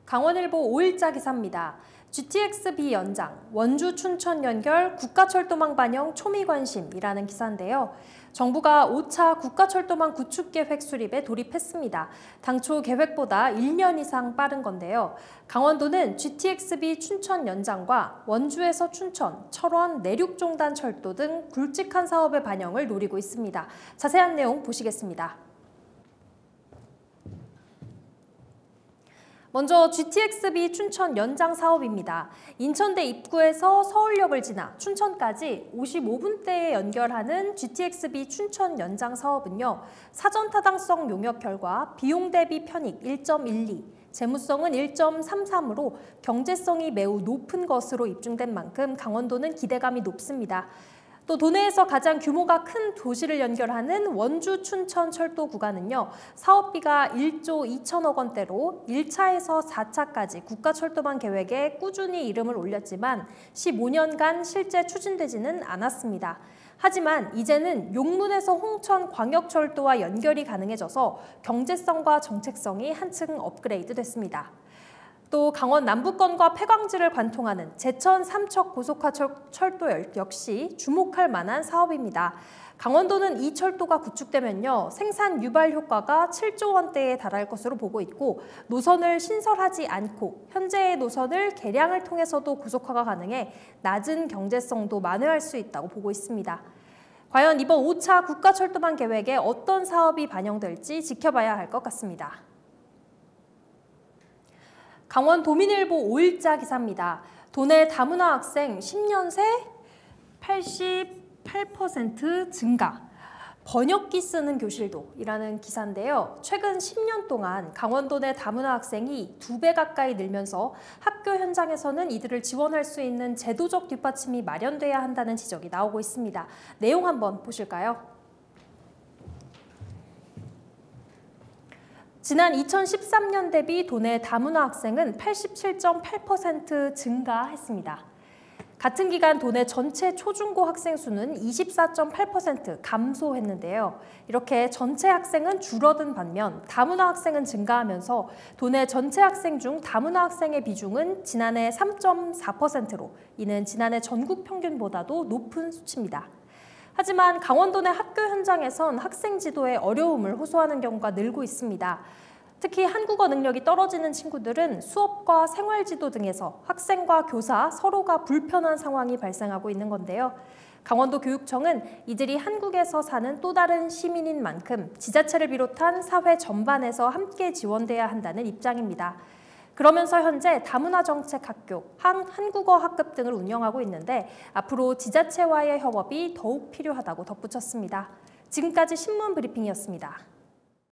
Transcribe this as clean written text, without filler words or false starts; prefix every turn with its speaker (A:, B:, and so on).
A: 강원일보 5일자 기사입니다. GTX-B 연장, 원주 춘천 연결 국가철도망 반영 초미 관심이라는 기사인데요. 정부가 5차 국가철도망 구축 계획 수립에 돌입했습니다. 당초 계획보다 1년 이상 빠른 건데요. 강원도는 GTX-B 춘천 연장과 원주에서 춘천, 철원, 내륙종단 철도 등 굵직한 사업의 반영을 노리고 있습니다. 자세한 내용 보시겠습니다. 먼저 GTX-B 춘천 연장 사업입니다. 인천대 입구에서 서울역을 지나 춘천까지 55분대에 연결하는 GTX-B 춘천 연장 사업은요. 사전 타당성 용역 결과 비용 대비 편익 1.12, 재무성은 1.33으로 경제성이 매우 높은 것으로 입증된 만큼 강원도는 기대감이 높습니다. 또 도내에서 가장 규모가 큰 도시를 연결하는 원주 춘천 철도 구간은요. 사업비가 1조 2천억 원대로 1차에서 4차까지 국가철도망 계획에 꾸준히 이름을 올렸지만 15년간 실제 추진되지는 않았습니다. 하지만 이제는 용문에서 홍천 광역철도와 연결이 가능해져서 경제성과 정책성이 한층 업그레이드 됐습니다. 또 강원 남부권과 폐광지를 관통하는 제천 삼척 고속화 철도 역시 주목할 만한 사업입니다. 강원도는 이 철도가 구축되면요. 생산 유발 효과가 7조 원대에 달할 것으로 보고 있고 노선을 신설하지 않고 현재의 노선을 개량을 통해서도 고속화가 가능해 낮은 경제성도 만회할 수 있다고 보고 있습니다. 과연 이번 5차 국가철도망 계획에 어떤 사업이 반영될지 지켜봐야 할 것 같습니다. 강원 도민일보 5일자 기사입니다. 도내 다문화 학생 10년 새 88% 증가. 번역기 쓰는 교실도 이라는 기사인데요. 최근 10년 동안 강원도 내 다문화 학생이 2배 가까이 늘면서 학교 현장에서는 이들을 지원할 수 있는 제도적 뒷받침이 마련돼야 한다는 지적이 나오고 있습니다. 내용 한번 보실까요? 지난 2013년 대비 도내 다문화 학생은 87.8% 증가했습니다. 같은 기간 도내 전체 초중고 학생 수는 24.8% 감소했는데요. 이렇게 전체 학생은 줄어든 반면 다문화 학생은 증가하면서 도내 전체 학생 중 다문화 학생의 비중은 지난해 3.4%로 이는 지난해 전국 평균보다도 높은 수치입니다. 하지만 강원도 내 학교 현장에선 학생 지도에 어려움을 호소하는 경우가 늘고 있습니다. 특히 한국어 능력이 떨어지는 친구들은 수업과 생활지도 등에서 학생과 교사 서로가 불편한 상황이 발생하고 있는 건데요. 강원도 교육청은 이들이 한국에서 사는 또 다른 시민인 만큼 지자체를 비롯한 사회 전반에서 함께 지원돼야 한다는 입장입니다. 그러면서 현재 다문화 정책 학교, 한국어 학급 등을 운영하고 있는데 앞으로 지자체와의 협업이 더욱 필요하다고 덧붙였습니다. 지금까지 신문 브리핑이었습니다.